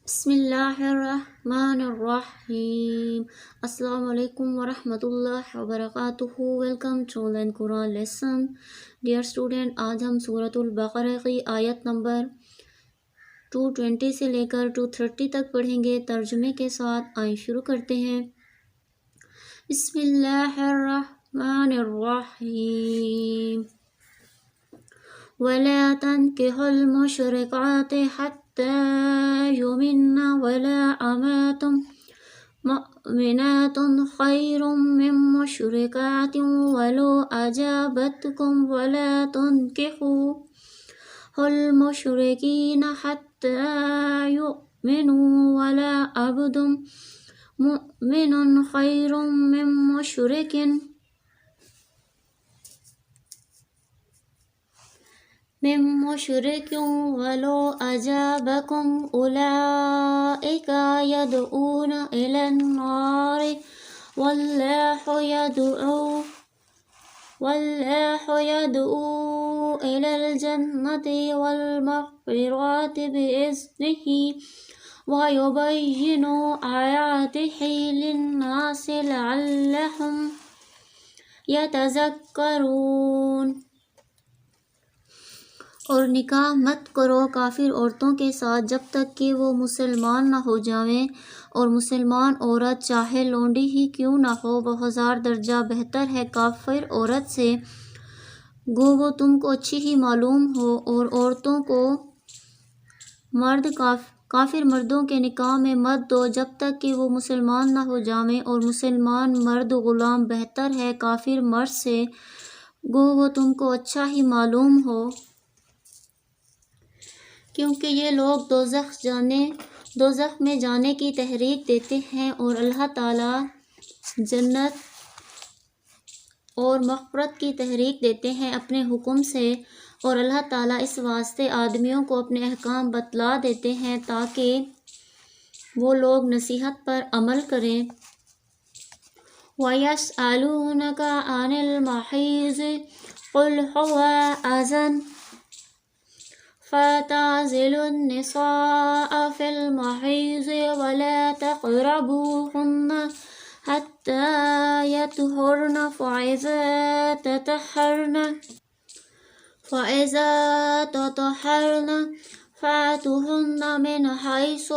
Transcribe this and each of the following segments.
بسم اللہ الرحمن الرحیم۔ السلام علیکم ورحمۃ اللہ وبرکاتہ۔ Welcome to learn Quran lesson. Dear student, آج ہم سورۃ البقرہ کی آیت نمبر 220 سے لے کر 230 تک پڑھیں گے ترجمے کے ساتھ۔ آئیں شروع کرتے ہیں۔ بسم اللہ الرحمن الرحیم۔ وَلَا تَنكِحُوا الْمُشْرِكَاتِ حَتَّى يُؤْمِنَّ وَلَا أَمَةٌ مُؤْمِنَةٌ خَيْرٌ مِّن مُّشْرِكَةٍ وَلَوْ أَعْجَبَتْكُمْ وَلَا تُنكِحُوا الْمُشْرِكِينَ حَتَّى يُؤْمِنُوا وَلَا عَبْدٌ مُّؤْمِنٌ خَيْرٌ مِّن مشرك ولو أعجبكم أولئك يدعون إلى النار والله يدعو إلى الجنة والمغفرة بإذنه ويبين آياته للناس لعلهم يتذكرون۔ اور نکاح مت کرو کافر عورتوں کے ساتھ جب تک کہ وہ مسلمان نہ ہو جائیں، اور مسلمان عورت چاہے لونڈی ہی کیوں نہ ہو وہ 1000 درجہ بہتر ہے کافر عورت سے، گو وہ تم کو اچھی ہی معلوم ہو۔ اور عورتوں کو کافر مردوں کے نکاح میں مت دو جب تک کہ وہ مسلمان نہ ہو جائیں، اور مسلمان مرد غلام بہتر ہے کافر مرد سے، گو وہ تم کو اچھا ہی معلوم ہو۔ کیونکہ یہ لوگ دوزخ میں جانے کی تحریک دیتے ہیں، اور اللہ تعالیٰ جنت اور مغفرت کی تحریک دیتے ہیں اپنے حکم سے، اور اللہ تعالیٰ اس واسطے آدمیوں کو اپنے احکام بتلا دیتے ہیں تاکہ وہ لوگ نصیحت پر عمل کریں۔ وَيَسْأَلُونَكَ عَنِ الْمَحِيضِ قُلْ هُوَ أَذًى فَاعْتَزِلُوا النِّسَاءَ فِي الْمَحِيضِ وَلَا تَقْرَبُوهُنَّ حَتَّى يَطْهُرْنَ فَإِذَا تَطَهَّرْنَ فَأْتُوهُنَّ مِنْ حَيْثُ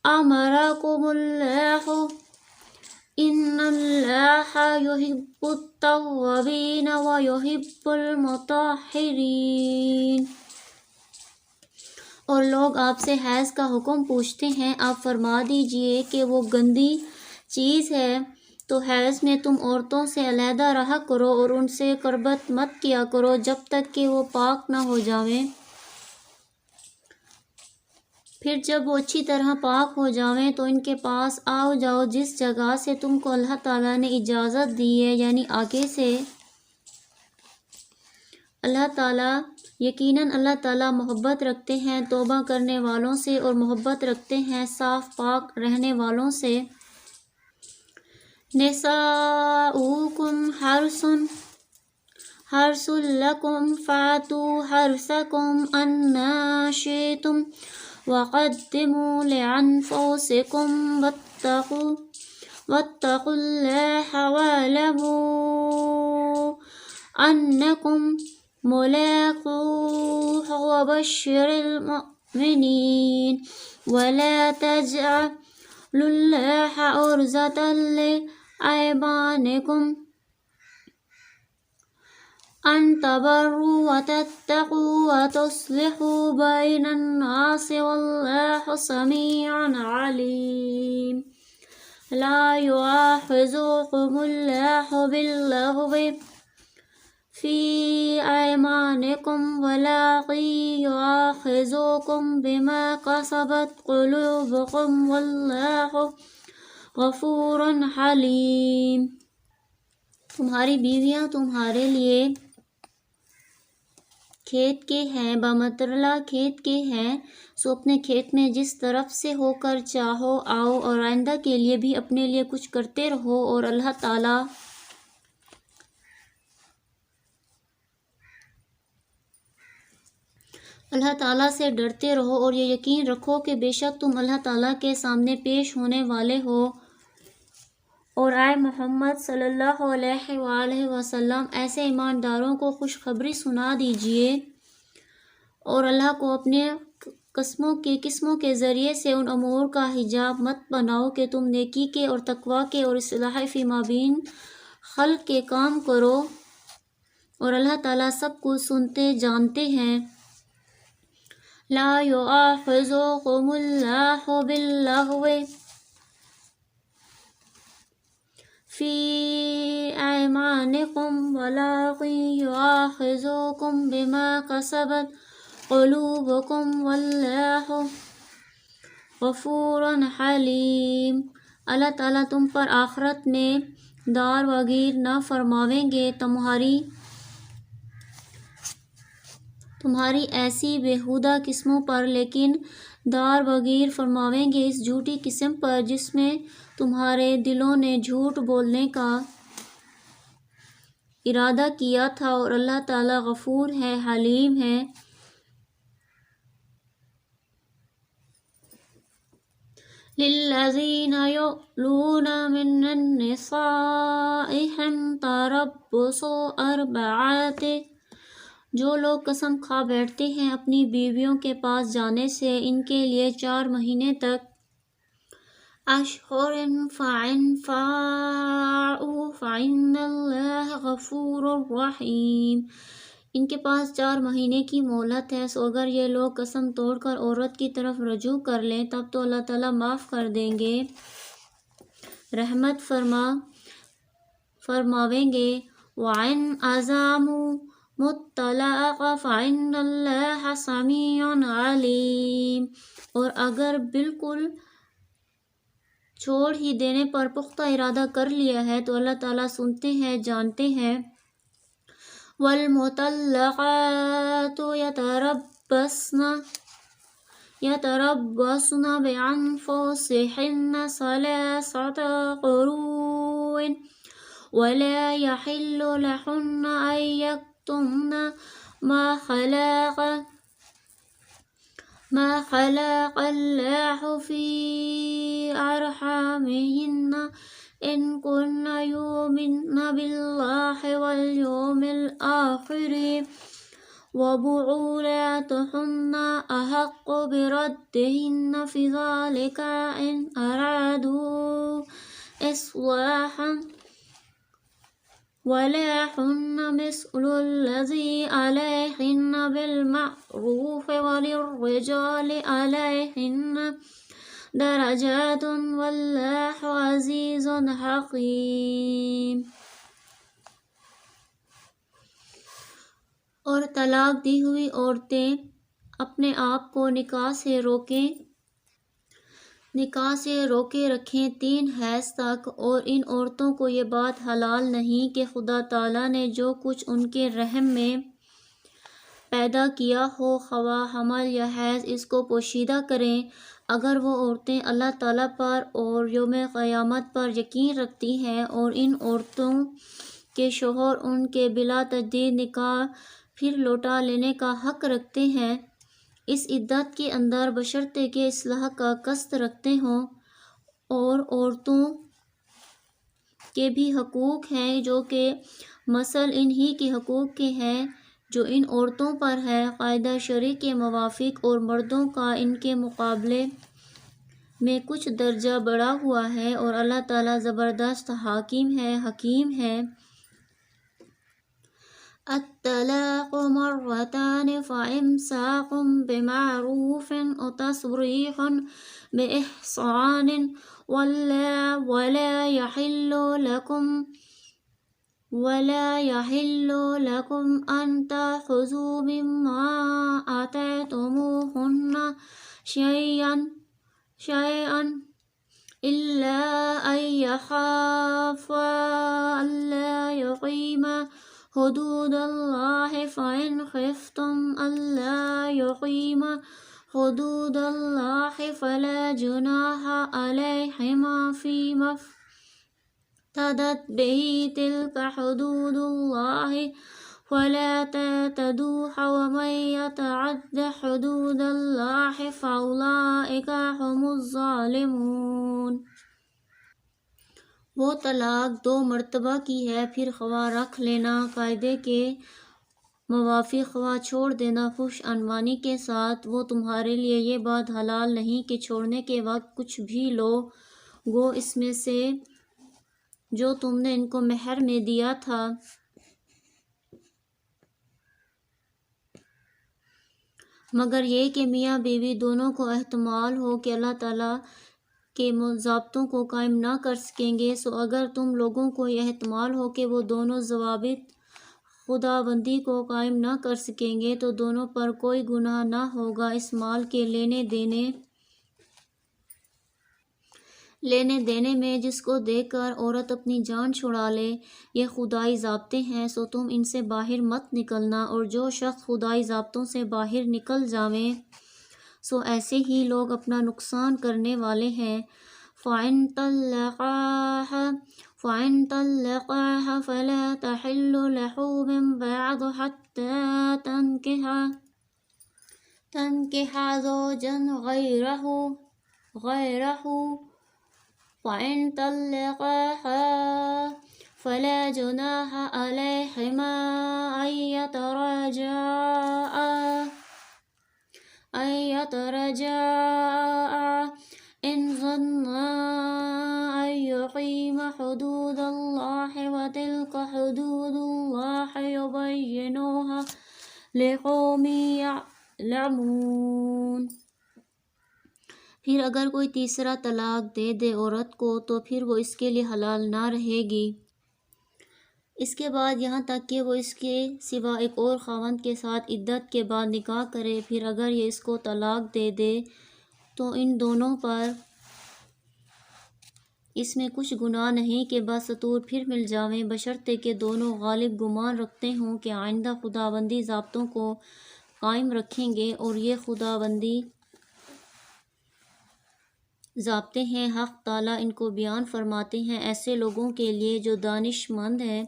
أَمَرَكُمُ اللَّهُ إِنَّ اللَّهَ يُحِبُّ التَّوَّابِينَ وَيُحِبُّ الْمُتَطَّهِّرِينَ۔ اور لوگ آپ سے حیض کا حکم پوچھتے ہیں، آپ فرما دیجئے کہ وہ گندی چیز ہے، تو حیض میں تم عورتوں سے علیحدہ رہا کرو اور ان سے قربت مت کیا کرو جب تک کہ وہ پاک نہ ہو جائیں۔ پھر جب وہ اچھی طرح پاک ہو جائیں تو ان کے پاس آؤ جاؤ جس جگہ سے تم کو اللہ تعالیٰ نے اجازت دی ہے، یعنی آگے سے۔ یقیناً اللہ تعالیٰ محبت رکھتے ہیں توبہ کرنے والوں سے، اور محبت رکھتے ہیں صاف پاک رہنے والوں سے۔ نِسَاؤُکُمْ حَرْثٌ لَکُمْ فَأْتُوا حَرْثَکُمْ أَنَّىٰ شِئْتُمْ وَقَدِّمُوا لِأَنفُسِکُمْ وَاتَّقُوا اللَّهَ وَاعْلَمُوا أَنَّکُمْ مُلَاقُوهُ وَبَشِّرِ الْمُؤْمِنِينَ۔ وَلَا تَجْعَلُوا اللَّهَ عُرْضَةً لِأَيْمَانِکُمْ أَن تَبَرُّوا وَتَتَّقُوا وَتُصْلِحُوا بَيْنَ النَّاسِ وَاللَّهُ سَمِيعٌ عَلِيمٌ۔ لَا يُؤَاخِذُكُمُ اللَّهُ بِاللَّغْوِ فِي أَيْمَانِكُمْ وَلَٰكِن يُؤَاخِذُكُم بِمَا كَسَبَتْ قُلُوبُكُمْ وَاللَّهُ غَفُورٌ حَلِيمٌ۔ تمہاری بیویاں تمہارے لیے کھیت کے ہیں، بامطلع کھیت کے ہیں، سو اپنے کھیت میں جس طرف سے ہو کر چاہو آؤ، اور آئندہ کے لیے بھی اپنے لیے کچھ کرتے رہو، اور اللہ تعالیٰ اللہ تعالیٰ سے ڈرتے رہو اور یہ یقین رکھو کہ بے شک تم اللہ تعالیٰ کے سامنے پیش ہونے والے ہو۔ اور آئے محمد صلی اللہ علیہ وآلہ وسلم ایسے ایمانداروں کو خوشخبری سنا دیجئے اور اللہ کو اپنے قسموں کے ذریعے سے ان امور کا حجاب مت بناؤ کہ تم نیکی کے اور تقوی کے اور اصلاح فی مابین خلق کے کام کرو، اور اللہ تعالیٰ سب کچھ سنتے جانتے ہیں۔ لا یؤاخذکم اللہ باللغو فی ایمانکم ولکن یؤاخذکم بما کسبت قلوبکم واللہ غفور حلیم۔ اللہ تعالیٰ تم پر آخرت میں دار وگیر نہ فرماویں گے تمہاری ایسی بیہودہ قسموں پر، لیکن دار وگیر فرماویں گے اس جھوٹی قسم پر جس میں تمہارے دلوں نے جھوٹ بولنے کا ارادہ کیا تھا، اور اللہ تعالیٰ غفور ہے، حلیم ہے۔ للذین یؤلون من نسائہم تربص اربعۃ، جو لوگ قسم کھا بیٹھتے ہیں اپنی بیویوں کے پاس جانے سے، ان کے لیے 4 مہینے تک۔ اشہر فإن فاءوا فإن اللہ غفور رحیم، ان کے پاس 4 مہینے کی مہلت ہے، سو اگر یہ لوگ قسم توڑ کر عورت کی طرف رجوع کر لیں تب تو اللہ تعالیٰ معاف کر دیں گے، رحمت فرماویں گے۔ وَإِنْ عَزَمُوا الطَّلَاقَ فَإِنَّ اللَّهَ سَمِيعٌ عَلِيمٌ، اور اگر بالکل چھوڑ ہی دینے پر پختہ ارادہ کر لیا ہے تو اللہ تعالیٰ سنتے ہیں، جانتے ہیں۔ والمطلقات يتربصن بأنفسهن 3 قروء ولا يحل لهن أن يكتمن ما خلق الله في أرحامهن إن كن يؤمن بالله واليوم الآخر وبعولاتهن أحق بردهن في ذلك إن أرادوا إصلاحا ولهن مثل الذي عليهن بالمعروف وللرجال عليهن درجات واللہ عزیز حکیم۔ اور طلاق دی ہوئی عورتیں اپنے آپ کو نکاح سے روکے رکھیں 3 حیض تک، اور ان عورتوں کو یہ بات حلال نہیں کہ خدا تعالیٰ نے جو کچھ ان کے رحم میں پیدا کیا ہو، خواہ حمل یا حیض، اس کو پوشیدہ کریں۔ اگر وہ عورتیں اللہ تعالیٰ پر اور یوم قیامت پر یقین رکھتی ہیں، اور ان عورتوں کے شوہر ان کے بلا تجدید نکاح پھر لوٹا لینے کا حق رکھتے ہیں، اس عدت کے اندر بشرطے کہ اصلاح کا قصد رکھتے ہوں، اور عورتوں کے بھی حقوق ہیں جو کہ مثل انہی کے حقوق کے ہیں جو ان عورتوں پر ہے، قاعدہ شرعی کے موافق، اور مردوں کا ان کے مقابلے میں کچھ درجہ بڑھا ہوا ہے، اور اللہ تعالیٰ زبردست حاکم ہے، حکیم ہے۔ الطلاق مرتان فإمساك بمعروف أو تسريح بإحسان ولا يحل لكم أن تأخذوا مما آتيتموهن شيئا إلا أن يخافا ألا يقيما حدود الله فإن خفتم ألا يقيما حدود الله فلا جناح عليهما فيما افتدت به تلك حدود الله فلا تعتدوها ومن يتعد حدود الله فأولئك هم الظالمون۔ وہ طلاق 2 مرتبہ کی ہے، پھر خواہ رکھ لینا قاعدے کے موافق خواہ چھوڑ دینا فحش عنوانی کے ساتھ۔ وہ تمہارے لیے یہ بات حلال نہیں کہ چھوڑنے کے وقت کچھ بھی لو گو اس میں سے جو تم نے ان کو مہر میں دیا تھا، مگر یہ کہ میاں بیوی دونوں کو احتمال ہو کہ اللہ تعالیٰ کے ضابطوں کو قائم نہ کر سکیں گے۔ سو اگر تم لوگوں کو یہ احتمال ہو کہ وہ دونوں ضوابط خدا بندی کو قائم نہ کر سکیں گے تو دونوں پر کوئی گناہ نہ ہوگا اس مال کے لینے دینے میں جس کو دے کر عورت اپنی جان چھڑا لے۔ یہ خدائی ضابطے ہیں، سو تم ان سے باہر مت نکلنا، اور جو شخص خدائی ضابطوں سے باہر نکل جاویں سو ایسے ہی لوگ اپنا نقصان کرنے والے ہیں۔ فَإِن طَلَّقَاهَا فَلَا تَحِلُّ لَهُ مِن بَعْدُ حَتَّىٰ تَنكِحَ زَوْجًا غَيْرَهُ فَإِن طَلَّقَاهَا فَلَا جُنَاحَ عَلَيْهِمَا أَن يتراجعا إن ظنا أن يقيما حدود الله وتلك حدود الله يبينها لقوم يعلمون۔ پھر اگر کوئی تیسرا طلاق دے عورت کو تو پھر وہ اس کے لیے حلال نہ رہے گی اس کے بعد یہاں تک کہ وہ اس کے سوا ایک اور خاوند کے ساتھ عدت کے بعد نکاح کرے۔ پھر اگر یہ اس کو طلاق دے تو ان دونوں پر اس میں کچھ گناہ نہیں کہ بدستور پھر مل جاویں، بشرطے کہ دونوں غالب گمان رکھتے ہوں کہ آئندہ خداوندی ضابطوں کو قائم رکھیں گے، اور یہ خداوندی ضابطے ہیں حق تعالیٰ ان کو بیان فرماتے ہیں ایسے لوگوں کے لیے جو دانش مند ہیں۔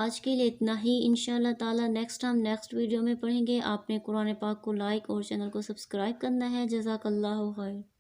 آج کے لیے اتنا ہی، انشاءاللہ تعالیٰ ہم نیکسٹ ویڈیو میں پڑھیں گے۔ آپ نے قرآن پاک کو لائک اور چینل کو سبسکرائب کرنا ہے۔ جزاک اللہ خیر۔